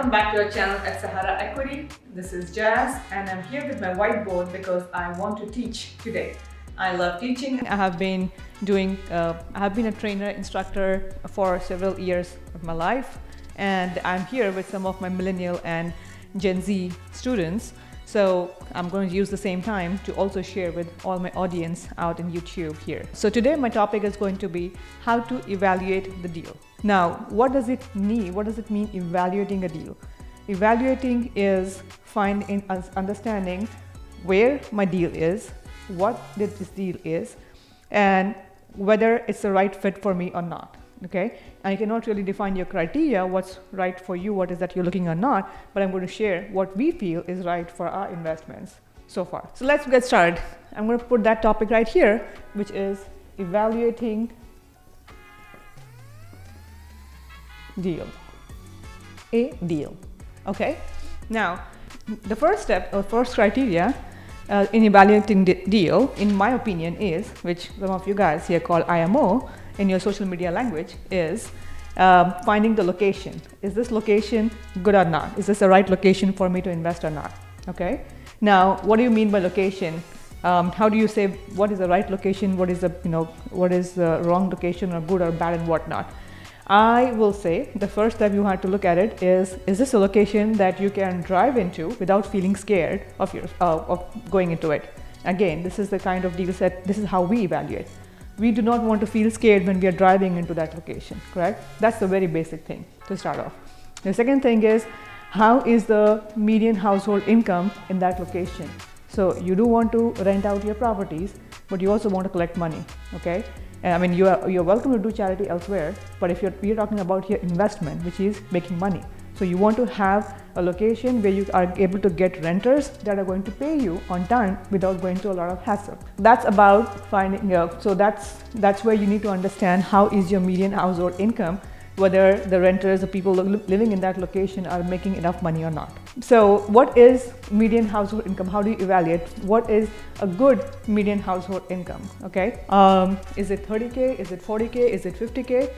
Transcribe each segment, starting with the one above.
Welcome back to our channel at Sahara Equity. This is Jas and I'm here with my whiteboard because I want to teach today. I love teaching. I have been a trainer, instructor for several years of my life, and I'm here with some of my millennial and Gen Z students. So I'm going to use the same time to also share with all my audience out in YouTube here. So today my topic is going to be how to evaluate the deal. Now, what does it mean? What does it mean evaluating a deal? Evaluating is understanding where my deal is, what this deal is, and whether it's the right fit for me or not. Okay, and you cannot really define your criteria, what's right for you, what is that you're looking or not, but I'm going to share what we feel is right for our investments so far. So let's get started. I'm going to put that topic right here, which is evaluating deal. A deal. Okay, now the first step or first criteria in evaluating the deal, in my opinion, is, which some of you guys here call IMO in your social media language, is finding the location. Is this location good or not? Is this the right location for me to invest or not? Okay. Now, what do you mean by location? How do you say what is the right location? What is the wrong location, or good or bad and whatnot? I will say the first step you have to look at it is this a location that you can drive into without feeling scared of going into it? Again, this is the kind of deal set. This is how we evaluate. We do not want to feel scared when we are driving into that location, correct? That's the very basic thing to start off. The second thing is, how is the median household income in that location? So you do want to rent out your properties, but you also want to collect money, okay? I mean, you're welcome to do charity elsewhere, but if we're talking about your investment, which is making money. So you want to have a location where you are able to get renters that are going to pay you on time without going through a lot of hassle. That's about finding, so that's where you need to understand how is your median household income, whether the renters, the people living in that location are making enough money or not. So what is median household income? How do you evaluate what is a good median household income? Okay, is it 30K? Is it 40K? Is it 50K?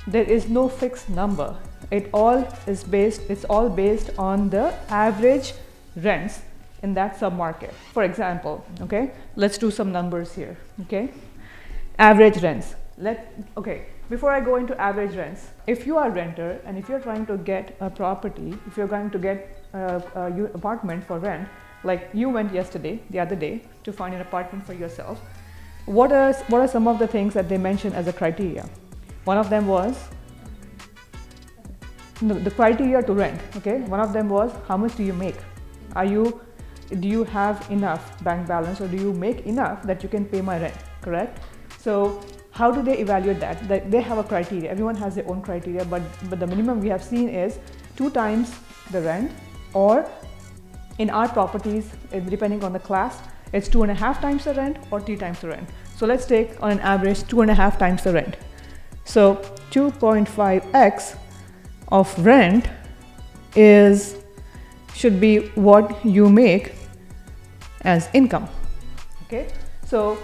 There is no fixed number. It's all based on the average rents in that submarket. For example, okay, let's do some numbers here. Okay, average rents. Before I go into average rents, if you are a renter and if you're trying to get a property, if you're going to get your apartment for rent, like you went the other day to find an apartment for yourself, what are some of the things that they mentioned as a criteria? One of them was the criteria to rent. Okay, one of them was, how much do you make? Do you have enough bank balance, or do you make enough that you can pay my rent? Correct. So how do they evaluate that? They have a criteria. Everyone has their own criteria, but the minimum we have seen is 2 times the rent, or in our properties, depending on the class, it's 2.5 times the rent or 3 times the rent. So let's take on an average 2.5 times the rent. So 2.5x of rent should be what you make as income. Okay, so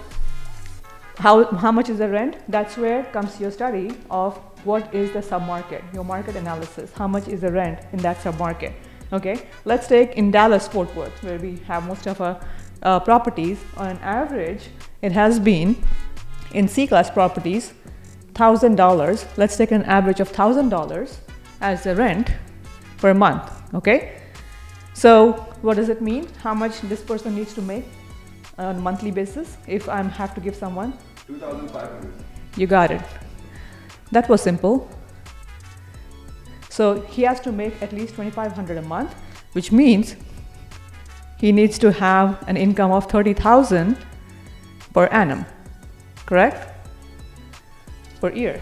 how much is the rent? That's where comes your study of what is the submarket, your market analysis. How much is the rent in that submarket? Okay, let's take in Dallas-Fort Worth, where we have most of our properties. On an average, it has been in C-class properties $1,000. Let's take an average of $1,000 as the rent per month. Okay, so what does it mean? How much this person needs to make on a monthly basis if I have to give someone? 2,500. You got it. That was simple. So he has to make at least 2,500 a month, which means he needs to have an income of 30,000 per annum, correct? Per year.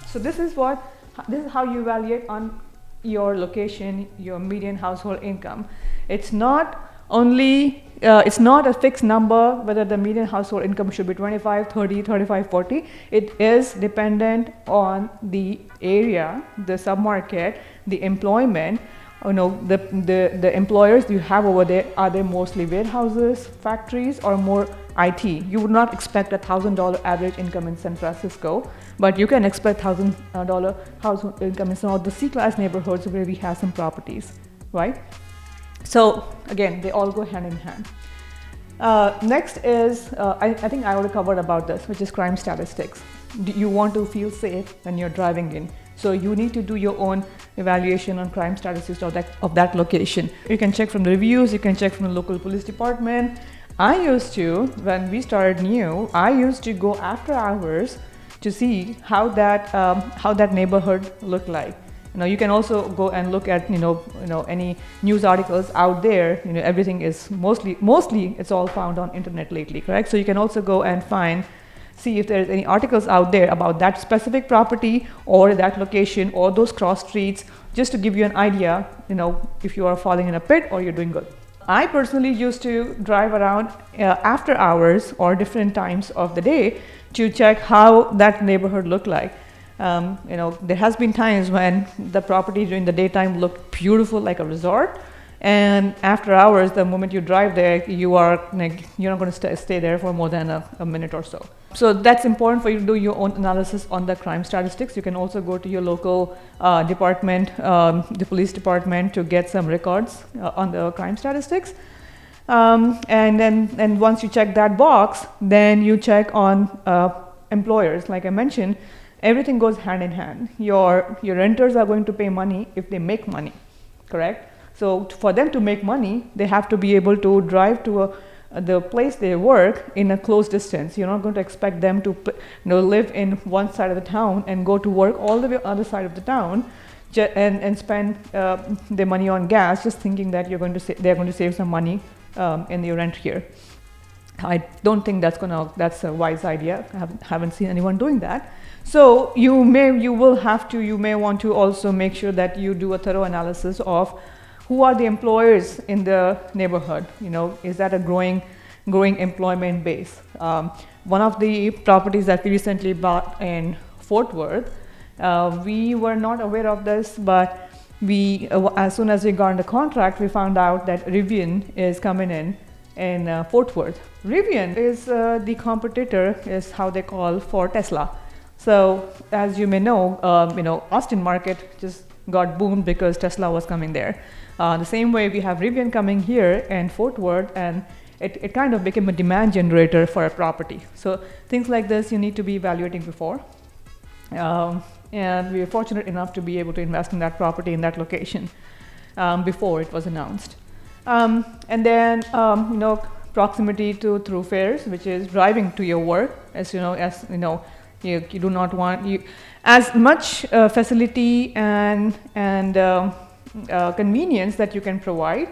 So this is how you evaluate on your location, your median household income. It's not a fixed number whether the median household income should be 25, 30, 35, 40. It is dependent on the area, the submarket, the employment. The employers you have over there, are they mostly warehouses, factories, or more IT, you would not expect $1,000 average income in San Francisco, but you can expect $1,000 household income in some of the C-class neighborhoods where we have some properties, right? So again, they all go hand in hand. Next is, I think I already covered about this, which is crime statistics. You want to feel safe when you're driving in. So you need to do your own evaluation on crime statistics of that location. You can check from the reviews, you can check from the local police department. I used to, when we started new, I used to go after hours to see how that neighborhood looked like. You can also go and look at any news articles out there. Everything is mostly it's all found on internet lately, correct? So you can also go and see if there's any articles out there about that specific property or that location or those cross streets, just to give you an idea, if you are falling in a pit or you're doing good. I personally used to drive around after hours or different times of the day to check how that neighborhood looked like. There has been times when the property during the daytime looked beautiful, like a resort, and after hours, the moment you drive there, you're not going to stay there for more than a minute or so. So that's important for you to do your own analysis on the crime statistics. You can also go to your local department, the police department, to get some records on the crime statistics. And once you check that box, then you check on employers. Like I mentioned, everything goes hand in hand. Your renters are going to pay money if they make money, correct? So for them to make money, they have to be able to drive to the place they work in a close distance. You're not going to expect them to live in one side of the town and go to work all the way on the other side of the town and spend their money on gas, just thinking that they're going to save some money in the rent here. I don't think that's a wise idea. I haven't seen anyone doing that. So you may want to also make sure that you do a thorough analysis of who are the employers in the neighborhood. Is that a growing employment base? One of the properties that we recently bought in Fort Worth, we were not aware of this, but as soon as we got the contract, we found out that Rivian is coming in Fort Worth. Rivian is the competitor, is how they call, for Tesla. So as you may know, Austin market just got boomed because Tesla was coming there. The same way we have Rivian coming here in Fort Worth, and it kind of became a demand generator for a property. So things like this you need to be evaluating before. And we were fortunate enough to be able to invest in that property in that location before it was announced. And then proximity to thoroughfares, which is driving to your work. You do not want as much facility and convenience that you can provide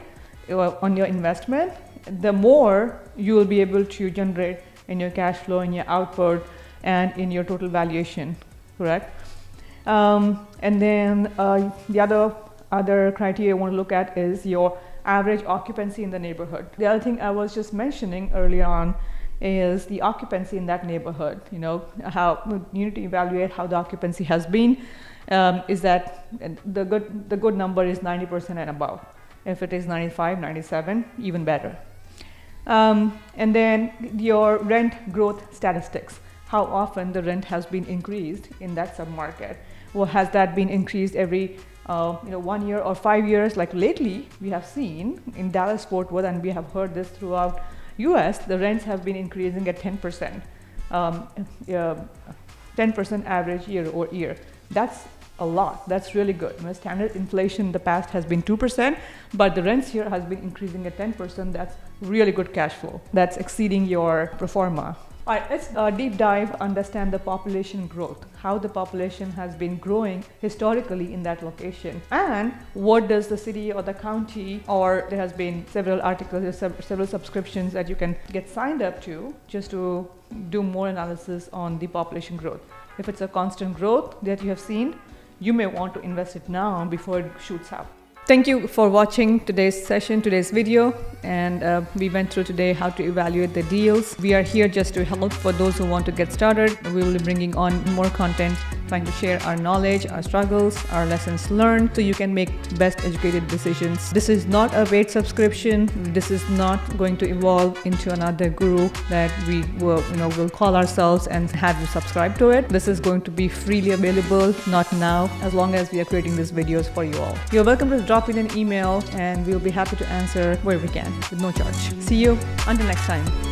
on your investment, the more you will be able to generate in your cash flow, in your output, and in your total valuation, correct? And then the other criteria I want to look at is your average occupancy in the neighborhood. The other thing I was just mentioning earlier on is the occupancy in that neighborhood. How you need to evaluate how the occupancy has been. Is that the good number is 90% and above. If it is 95, 97, even better. And then your rent growth statistics. How often the rent has been increased in that submarket? Well, has that been increased every 1 year or 5 years? Like lately, we have seen in Dallas Fort Worth, and we have heard this throughout US, the rents have been increasing at 10%, 10% average year over year. That's a lot. That's really good. Standard inflation in the past has been 2%, but the rents here has been increasing at 10%. That's really good cash flow. That's exceeding your pro forma. All right, let's deep dive, understand the population growth, how the population has been growing historically in that location, and what does the city or the county, or there has been several articles, several subscriptions that you can get signed up to just to do more analysis on the population growth. If it's a constant growth that you have seen, you may want to invest it now before it shoots up. Thank you for watching today's session, today's video, and we went through today how to evaluate the deals. We are here just to help for those who want to get started. We will be bringing on more content trying to share our knowledge, our struggles, our lessons learned, so you can make best educated decisions. This is not a paid subscription. This is not going to evolve into another guru that we will call ourselves and have you subscribe to it. This is going to be freely available, not now, as long as we are creating these videos for you all. You're welcome to drop in an email and we'll be happy to answer where we can with no charge. See you until next time.